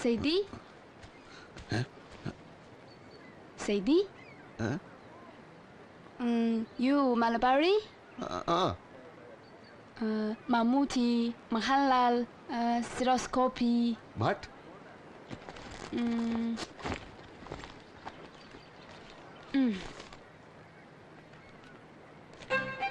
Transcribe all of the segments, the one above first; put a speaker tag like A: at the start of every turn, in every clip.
A: Sadie? Sadie? You Malabari? Mammootty, Mahalal, Stereoscopy.
B: What?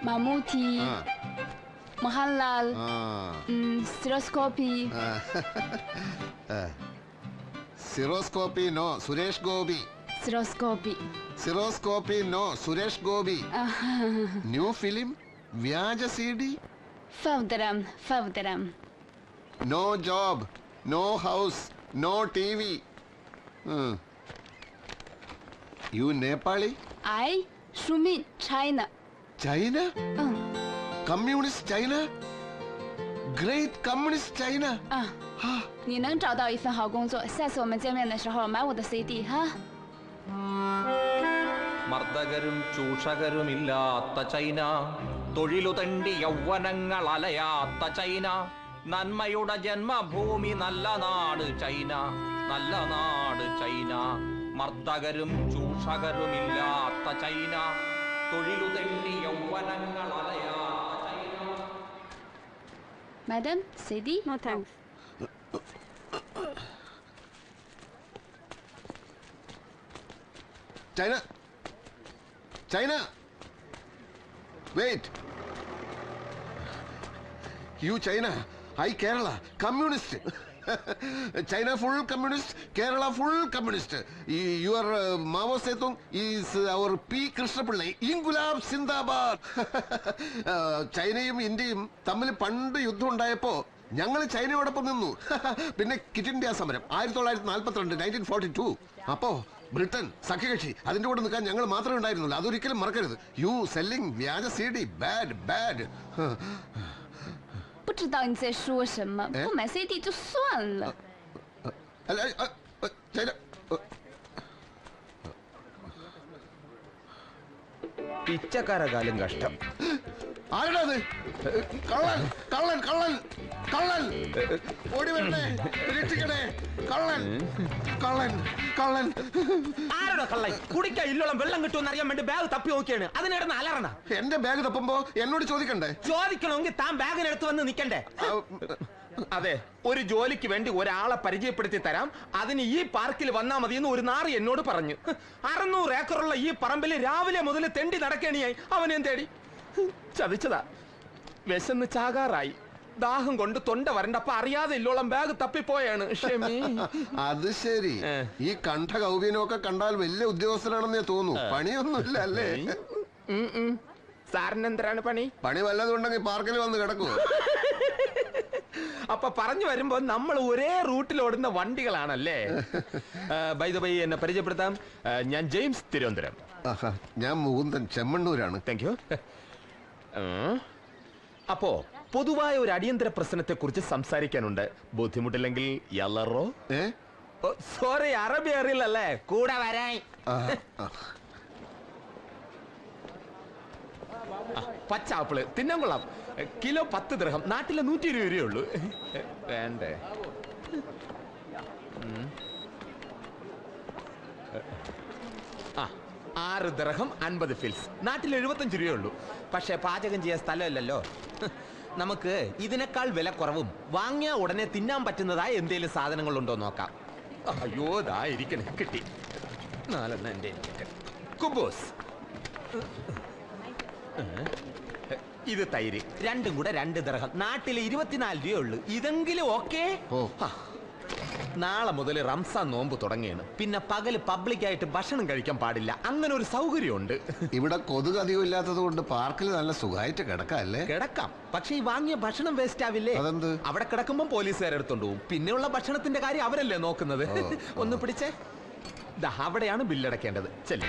A: Mammootty, Mahalal, Stereoscopy.
B: Stereoscopy, no. Suresh Gopi.
A: Stereoscopy.
B: Stereoscopy, no. Suresh Gopi. New film? Vyaja CD?
A: Favdaram.
B: No job, no house, no TV. You Nepali?
A: I, Shumi, China.
B: China? Communist China? Great Communist China?
A: 你能找到一份好工作，下次我们见面的时候买我的 CD 哈。
C: മർദ്ദകരും ചൂഷകരുമില്ലാത്ത China, തൊഴിലു തണ്ടി യൗവനങ്ങൾ അലയാത്ത China, നന്മയുടെ ജന്മഭൂമി നല്ല നാട് ചൈന, നല്ല നാട് ചൈന. മർദ്ദകരും ചൂഷകരുമില്ലാത്ത ചൈന, തൊഴിലു തണ്ടി യൗവനങ്ങൾ അലയാത്ത China.
A: Madam, CD?
D: No thanks.
B: China! Wait! You China, I Kerala, communist. China full communist, Kerala full communist. Your Mao Zedong is our P. Krishnapillai. Ingulab Sindabad. ചൈനയും ഇന്ത്യയും തമ്മിൽ പണ്ട് യുദ്ധം ഉണ്ടായപ്പോ ഞങ്ങൾ ചൈനയോടൊപ്പം നിന്നു. പിന്നെ ക്വിറ്റ് ഇന്ത്യ സമരം 1942 1942. അപ്പോ ബ്രിട്ടൻ സഖ്യകക്ഷി അതിന്റെ കൂടെ നിൽക്കാൻ ഞങ്ങൾ മാത്രമേ ഉണ്ടായിരുന്നുള്ളൂ. അതൊരിക്കലും മറക്കരുത്. യു സെല്ലിംഗ് വ്യാജ CD, bad.
A: 不知道你在说什么，不买 CD 就算了。
B: ചൈന
C: പിച്ചക്കാരകാലം കഷ്ടം.
B: ആരാണത്? കള്ളൻ കള്ളൻ കള്ളൻ കള്ളൻ ഓടി വരണേ, രക്ഷിക്കണേ. കള്ളൻ കള്ളൻ കള്ളൻ.
C: ആരോടാ കള്ളൻ? കുടിക്കാൻ ഇല്ലോളം വെള്ളം കിട്ടുമെന്ന് അറിയാൻ വേണ്ടി ബാഗ് തപ്പി നോക്കിയാണ്. അതിനിടന്ന് അലറണ.
B: എന്റെ ബാഗ് തപ്പുമ്പോ എന്നോട് ചോദിക്കണ്ടേ?
C: ചോദിക്കണമെങ്കിൽ താൻ ബാഗിനടുത്ത് വന്ന് നിൽക്കണ്ടേ? അതെ, ഒരു ജോലിക്ക് വേണ്ടി ഒരാളെ പരിചയപ്പെടുത്തി തരാം, അതിന് ഈ പാർക്കിൽ വന്നാ മതി എന്ന് ഒരു നാറി എന്നോട് പറഞ്ഞു. 600 ഏക്കറുള്ള ഈ പറമ്പിൽ രാവിലെ മുതൽ തെണ്ടി നടക്കേണിയായി. അവനെയും തേടി ചതിച്ചതാ. വിശന്ന് ചാകാറായി, ദാഹം കൊണ്ട് തൊണ്ട വരണ്ടപ്പ അറിയാതെ ഇല്ലോളം ബാഗ് തപ്പിപ്പോയാണ്. ക്ഷമി.
B: അത് ശരി. ഈ കണ്ഠ കൗവീനൊക്കെ കണ്ടാൽ വലിയ ഉദ്യോഗസ്ഥനാണെന്നേ തോന്നൂ. പണിയൊന്നുമില്ല അല്ലേ?
C: സാറിന് എന്തിനാണ് പണി?
B: പണി വല്ലതുണ്ടെങ്കിൽ പാർക്കിൽ വന്ന് കിടക്കുവോ?
C: അപ്പൊ പറഞ്ഞു വരുമ്പോ നമ്മൾ ഒരേ റൂട്ടിൽ ഓടുന്ന വണ്ടികളാണല്ലേ? ബൈ ദ ബൈ, എന്നെ പരിചയപ്പെടുത്താം. ഞാൻ ജെയിംസ്, തിരുവനന്തപുരം.
B: ഞാൻ മുകുന്ദൻ, ചെമ്മണ്ണൂരാണ്.
C: Thank you. അപ്പോ പൊതുവായ ഒരു അടിയന്തര പ്രശ്നത്തെ കുറിച്ച് സംസാരിക്കാനുണ്ട്. ബുദ്ധിമുട്ടില്ലെങ്കിൽ യല്ലറോ? സോറി, അറബി അറിയില്ലല്ലേ? കൂടെ വരാൻ. പച്ചാപ്പിള് തിന്നാൻ കൊള്ളാം. കിലോ 10 ദിർഹം. നാട്ടിലെ 120 രൂപയുള്ളൂ. വേണ്ടേ? 6 ദിർഹം 50 ഫിൽസ്. നാട്ടിൽ 75 രൂപയുള്ളൂ. പക്ഷെ പാചകം ചെയ്യാൻ സ്ഥലമില്ലല്ലോ. നമുക്ക് ഇതിനേക്കാൾ വില കുറവും വാങ്ങിയ ഉടനെ തിന്നാൻ പറ്റുന്നതായ എന്തെങ്കിലും സാധനങ്ങളുണ്ടോ നോക്കാം. അയ്യോ, ദാ ഇരിക്കണേ, കിട്ടി. 4 എന്റെ കുബൂസ്. ഇത് തൈര്, രണ്ടും കൂടെ 2 ദിർഹം. നാട്ടിൽ 24 രൂപയുള്ളൂ. ഇതെങ്കിലും ഓക്കേ. നാളെ മുതൽ റംസാൻ നോമ്പ് തുടങ്ങിയാണ്. പിന്നെ പകല് പബ്ലിക്കായിട്ട് ഭക്ഷണം കഴിക്കാൻ പാടില്ല. അങ്ങനെ ഒരു സൗകര്യമുണ്ട്.
B: ഇവിടെ കൊതുക് അധികം ഇല്ലാത്തത് കൊണ്ട് പാർക്കിൽ നല്ല സുഖമായിട്ട് കിടക്കാല്ലേ?
C: കിടക്കാം, പക്ഷെ ഈ വാങ്ങിയ ഭക്ഷണം വേസ്റ്റ് ആവില്ലേ?
B: അതെന്ത്?
C: അവിടെ കിടക്കുമ്പോൾ പോലീസുകാരെടുത്തോണ്ട് പോകും. പിന്നെയുള്ള ഭക്ഷണത്തിന്റെ കാര്യം അവരല്ലേ നോക്കുന്നത്. ഒന്ന് പിടിച്ചേ. അവിടെയാണ് ബില്ലടക്കേണ്ടത്. ചെല്ലു.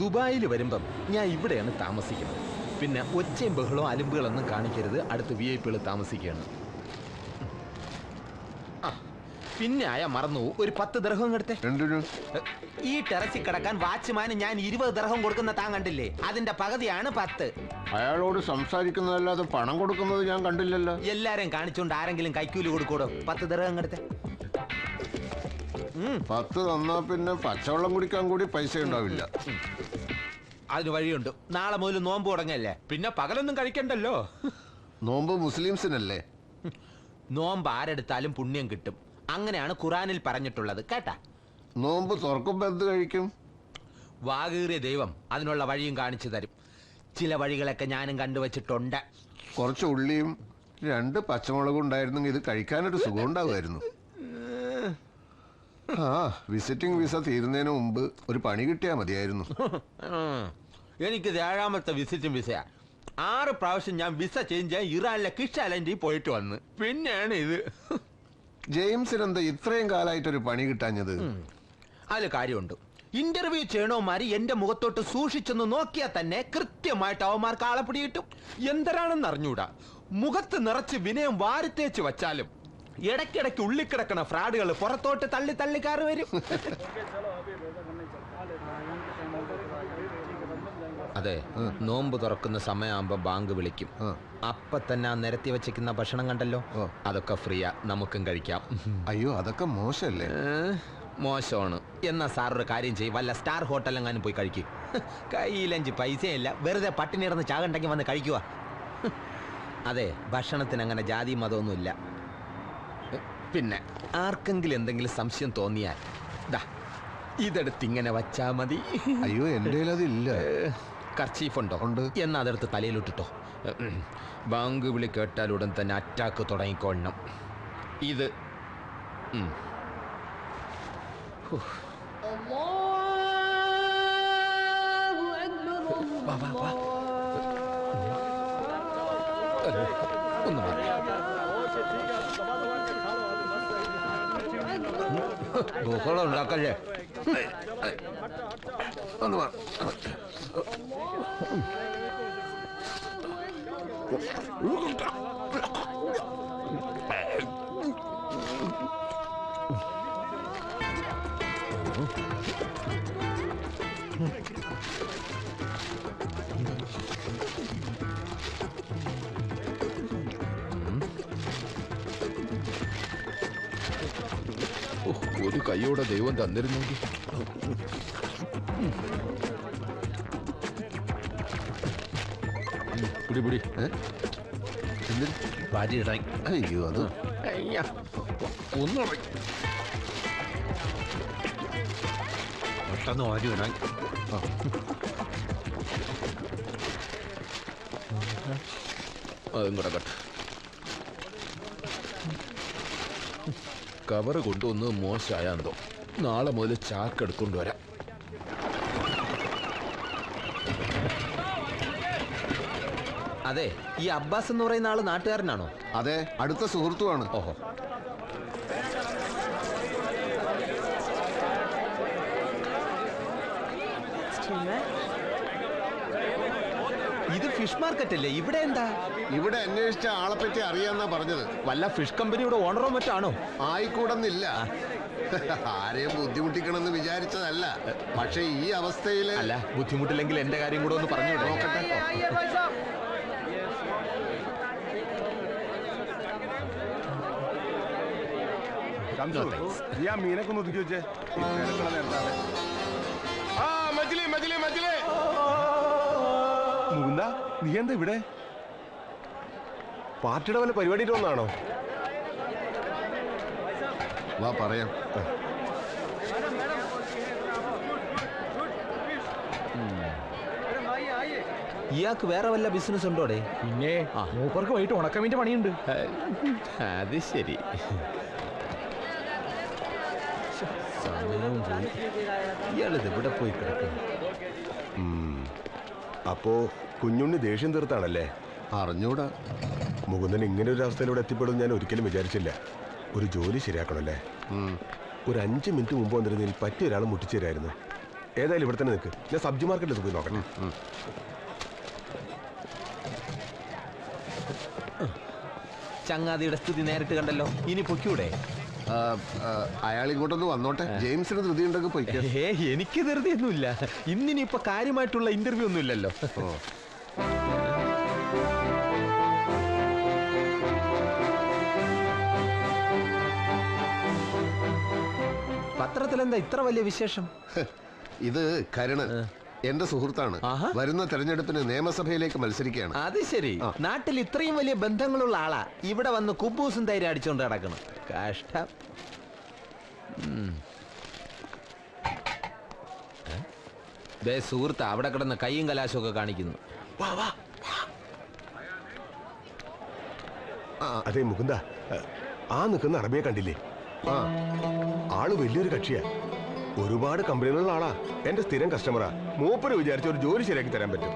C: ദുബായിൽ വരുമ്പം ഞാൻ ഇവിടെയാണ് താമസിക്കുന്നത്. പിന്നെ ഒച്ചയും ബഹളവും അലുമ്പുകളൊന്നും കാണിക്കരുത്. അടുത്ത് VIP താമസിക്കുകയാണ്. പിന്നെ മറന്നു ഒരു 10 ദിർഹം എടുത്തേ. ഈ ടെറസിൽ കിടക്കാൻ വാച്ച്മാന് ഞാൻ 20 ദിർഹം കൊടുക്കുന്ന താൻ കണ്ടില്ലേ? അതിന്റെ പകുതിയാണ് 10.
B: അയാളോട് സംസാരിക്കുന്നതല്ലാതെ പണം കൊടുക്കുന്നത് ഞാൻ കണ്ടില്ലല്ലോ.
C: എല്ലാരും കാണിച്ചോണ്ട് ആരെങ്കിലും കൈക്കൂലി കൊടുക്കൂടോ? 10 ദിർഹം എടുത്തേ.
B: 10 തന്നാ പിന്നെ പച്ചവെള്ളം കുടിക്കാൻ കൂടി പൈസ ഉണ്ടാവില്ല.
C: അതിന് വഴിയുണ്ട്. നാളെ മുതൽ നോമ്പ് തുടങ്ങല്ലേ, പിന്നെ പകലൊന്നും കഴിക്കണ്ടല്ലോ.
B: നോമ്പ് മുസ്ലിംസിനല്ലേ?
C: നോമ്പ് ആരെടുത്താലും പുണ്യം കിട്ടും, അങ്ങനെയാണ് ഖുറാനിൽ പറഞ്ഞിട്ടുള്ളത് കേട്ടാ.
B: നോമ്പ് തുറക്കുമ്പോ എന്ത് കഴിക്കും?
C: വാകീറിയ ദൈവം അതിനുള്ള വഴിയും കാണിച്ചു തരും. ചില വഴികളൊക്കെ ഞാനും കണ്ടുവച്ചിട്ടുണ്ട്.
B: കുറച്ച് ഉള്ളിയും 2 പച്ചമുളകും ഉണ്ടായിരുന്നെങ്കിൽ ഇത് കഴിക്കാനൊരു സുഖം ഉണ്ടാവുമായിരുന്നു. വിസിറ്റിംഗ് വിസ തീരുന്നതിന് മുമ്പ് ഒരു പണി കിട്ടിയാ മതിയായിരുന്നു.
C: എനിക്ക് 7ാമത്തെ വിസിറ്റിംഗ് വിസയാ. 6 പ്രാവശ്യം ഞാൻ വിസ ചേഞ്ച് ചെയ്യാൻ ഇറാനിലെ കിഷ് ഐലൻഡിൽ പോയിട്ട് വന്ന്. പിന്നെയാണ് ഇത്.
B: ജെയിംസിന് എന്താ ഇത്രയും കാലമായിട്ടൊരു പണി കിട്ടാഞ്ഞത്?
C: അതിൽ കാര്യമുണ്ട്. ഇന്റർവ്യൂ ചെയ്യണവന്മാര് എന്റെ മുഖത്തോട്ട് സൂക്ഷിച്ചൊന്ന് നോക്കിയാൽ തന്നെ കൃത്യമായിട്ട് അവന്മാർക്ക് ആളെ പിടികിട്ടും. എന്തരാണെന്ന് അറിഞ്ഞൂടാ. മുഖത്ത് നിറച്ച് വിനയം വാരിത്തേച്ച് വച്ചാലും ഇടയ്ക്കിടയ്ക്ക് ഉള്ളിക്കിടക്കണ ഫ്രാഡുകൾ പുറത്തോട്ട് തള്ളി തള്ളിക്കാറ് വരും. അതെ, നോമ്പ് തുറക്കുന്ന സമയമാകുമ്പോ ബാങ്ക് വിളിക്കും. അപ്പൊ തന്നെ നിരത്തി വെച്ചിരിക്കുന്ന ഭക്ഷണം കണ്ടല്ലോ, അതൊക്കെ ഫ്രീയാ, നമുക്കും കഴിക്കാം.
B: അയ്യോ, അതൊക്കെ മോശമല്ലേ?
C: മോശമാണ്. എന്നാ സാറൊരു കാര്യം ചെയ്യും, വല്ല സ്റ്റാർ ഹോട്ടലെങ്ങാനും പോയി കഴിക്കും. കയ്യിലഞ്ച് പൈസയില്ല, വെറുതെ പട്ടിണി ഇടന്ന് ചാകണ്ടെങ്കിൽ വന്ന് കഴിക്കുക. അതെ, ഭക്ഷണത്തിന് അങ്ങനെ ജാതി മതമൊന്നുമില്ല. പിന്നെ ആർക്കെങ്കിലും എന്തെങ്കിലും സംശയം തോന്നിയാൽ ഇതെടുത്ത് ഇങ്ങനെ വച്ചാ മതി.
B: അയ്യോ, എന്റെ അതില്ല.
C: കർച്ചീഫ് ഉണ്ടോ?
B: ഉണ്ട്.
C: എന്നാ അതെടുത്ത് തലയിലിട്ടിട്ടോ. ബാങ്ക് വിളി കേട്ടാൽ ഉടൻ തന്നെ അറ്റാക്ക് തുടങ്ങിക്കൊള്ളണം. ഇത് ഒന്ന് ബഹളം ഉണ്ടാക്കല്ലേ.
B: ഒന്ന്
C: ഒരു കൈയോടെ ദൈവം തന്നിരുന്നെങ്കിൽ. പിടി പാറ്റിയിടാൻ.
B: അയ്യോ, അത്
C: ഒന്ന് പെട്ടെന്ന് വാരി ഇടാൻ. അതും കൂടെ കട്ട്. കവറ് കൊണ്ടുവന്ന് മോശമായാന്തോ. നാളെ മുതൽ ചാക്ക് എടുക്കൊണ്ട് വരാം. അതെ, ഈ അബ്ബാസ് എന്ന് പറയുന്ന ആള് നാട്ടുകാരനാണോ?
B: അതെ, അടുത്ത സുഹൃത്തുമാണ്.
C: ഓഹോ. ഇത് ഫിഷ് മാർക്കറ്റ് അല്ലേ? ഇവിടെ എന്താ?
B: ഇവിടെ അന്വേഷിച്ച ആളെ പറ്റി അറിയാന്നാ പറഞ്ഞത്.
C: വല്ല ഫിഷ് കമ്പനിയുടെ ഓണറോ മറ്റാണോ?
B: ആയിക്കൂടെന്നില്ല. ആരെയും ബുദ്ധിമുട്ടിക്കണമെന്ന് വിചാരിച്ചതല്ല. പക്ഷെ ഈ അവസ്ഥയില്
C: അല്ല, ബുദ്ധിമുട്ടില്ലെങ്കിൽ എന്റെ കാര്യം കൂടെ ഒന്ന് പറഞ്ഞു നോക്കട്ടെ.
D: മീനൊക്കെ ഒന്ന് ഒതുക്കി വെച്ചേ. മുകുന്ദ, നീ എന്താ ഇവിടെ? പാർട്ടിയുടെ വല്ല പരിപാടിയിട്ട് വന്നാണോ?
B: വാ പറയാം.
C: ഇയാൾക്ക് വേറെ വല്ല ബിസിനസ് ഉണ്ടോടെ?
D: പിന്നെ മൂപ്പർക്ക് വൈകിട്ട് ഉണക്കമീന്റെ പണിയുണ്ട്.
C: അത് ശരി. സമയവും പോയി. ഇയാളിത് ഇവിടെ പോയി കിടക്കുന്നു.
D: അപ്പോ കുഞ്ഞുണ്ണി ദേഷ്യം തീർത്താണല്ലേ?
B: അറിഞ്ഞൂടാ.
D: മുകുന്ദൻ ഇങ്ങനെ ഒരു അവസ്ഥയിലൂടെ എത്തിപ്പെടും ഞാൻ ഒരിക്കലും വിചാരിച്ചില്ല. ഒരു ജോലി ശരിയാക്കണല്ലേ? ഒരു 5 മിനിറ്റ് മുമ്പ് വന്നിരുന്നതിൽ പറ്റിയ ഒരാൾ മുട്ടിച്ചേരായിരുന്നു. ഏതായാലും ഇവിടെ തന്നെ നിൽക്ക്. ഞാൻ സബ്ജി മാർക്കറ്റിൽ പോയി നോക്കട്ടെ.
C: ചങ്ങാതിയുടെ സ്ഥിതി നേരിട്ട് കണ്ടല്ലോ, ഇനി പൊയ്ക്കൂടെ?
B: അയാൾ ഇങ്ങോട്ടൊന്ന് വന്നോട്ടെ. ജെയിംസിന് ധൃതി ഉണ്ടെങ്കിൽ പോയിക്കോ.
C: എനിക്ക് ധൃതിയൊന്നുമില്ല. ഇന്നിനിപ്പോ കാര്യമായിട്ടുള്ള ഇന്റർവ്യൂ ഒന്നും ഇല്ലല്ലോ. പത്രത്തിൽ എന്താ ഇത്ര വലിയ വിശേഷം?
B: ഇത് കരുണ് എന്റെ സുഹൃത്താണ്. വരുന്ന തെരഞ്ഞെടുപ്പിന് നിയമസഭയിലേക്ക് മത്സരിക്കുകയാണ്.
C: അത് ശരി. നാട്ടിൽ ഇത്രയും വലിയ ബന്ധങ്ങളുള്ള ആളാ ഇവിടെ വന്ന് കുബൂസും തൈര് അടിച്ചോണ്ട് നടക്കണം. കഷ്ടം. സുഹൃത്ത് അവിടെ കിടന്ന് കൈയും കലാശവും ഒക്കെ കാണിക്കുന്നു.
D: അതെ മുകുന്ദ, ആ നിൽക്കുന്ന അറബിയെ കണ്ടില്ലേ? ആള് വലിയൊരു കക്ഷിയാ. ഒരുപാട് കമ്പനികളുള്ള ആളാ. എന്റെ സ്ഥിരം കസ്റ്റമറാ. മൂപ്പര് വിചാരിച്ച ഒരു ജോലി ശരിയാക്കി തരാൻ പറ്റും.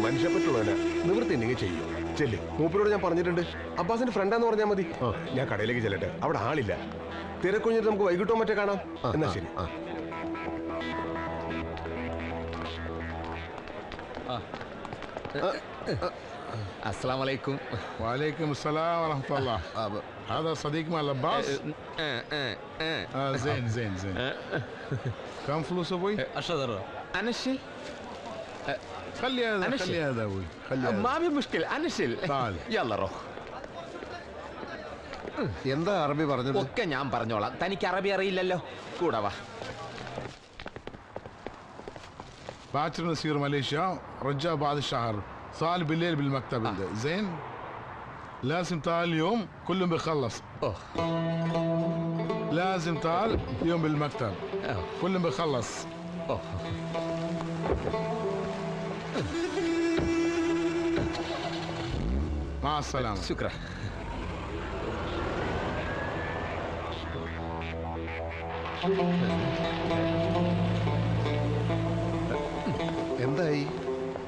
D: മനുഷ്യപ്പറ്റുള്ളവനാ. നിവൃത്തി ഉണ്ടെങ്കിൽ ചെയ്യും. ചെല്ല്. മൂപ്പരോട് ഞാൻ പറഞ്ഞിട്ടുണ്ട്. അബ്ബാസിന്റെ ഫ്രണ്ടാന്ന് പറഞ്ഞാൽ മതി. ഞാൻ കടയിലേക്ക് ചെല്ലട്ടെ. അവിടെ ആളില്ല. തിരക്കൊഴിഞ്ഞിട്ട് നമുക്ക് വൈകിട്ടോ മറ്റേ കാണാം. എന്നാ ശരി.
C: السلام عليكم.
E: وعليكم السلام ورحمة الله. هذا صديق مال عباس؟ زين زين زين. كم فلوس ابوي؟
C: 10 درهم. انا الشيل.
E: خلي هذا خلي هذا ابوي خلي هذا.
C: ما في مشكلة انا الشيل.
E: تعال.
C: يلا روح.
B: എന്താ അറബി പറഞ്ഞത്?
C: ഒക്കെ ഞാൻ പറഞ്ഞോളാം. തനിക്ക് അറബി അറിയില്ലല്ലോ. കൂടെ വാ.
E: باكر نسير ماليزيا رجاء بعد الشهر. صال بالليل بالمكتب عنده. زين لازم تعال اليوم كلهم بيخلص. لازم تعال اليوم بالمكتب كلهم بيخلص. مع السلامة.
C: شكرا.
B: എന്തായി?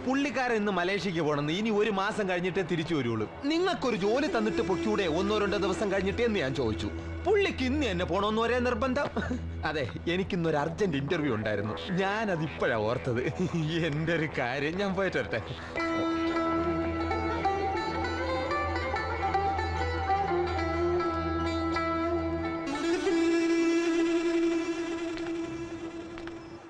C: പുള്ളിക്കാരൻ ഇന്ന് മലേഷ്യക്ക് പോകണമെന്ന്. ഇനി ഒരു മാസം കഴിഞ്ഞിട്ടേ തിരിച്ചു വരുള്ളൂ. നിങ്ങൾക്കൊരു ജോലി തന്നിട്ട് പൊയ്ക്കൂടെ 1-2 ദിവസം കഴിഞ്ഞിട്ട് എന്ന് ഞാൻ ചോദിച്ചു. പുള്ളിക്ക് ഇന്ന് എന്നെ പോണമെന്ന് ഒരേ നിർബന്ധം. അതെ, എനിക്കിന്നൊരു അർജന്റ് ഇന്റർവ്യൂ ഉണ്ടായിരുന്നു. ഞാനത് ഇപ്പോഴാ ഓർത്തത്. എന്റെ ഒരു കാര്യം, ഞാൻ പോയിട്ട് വരട്ടെ.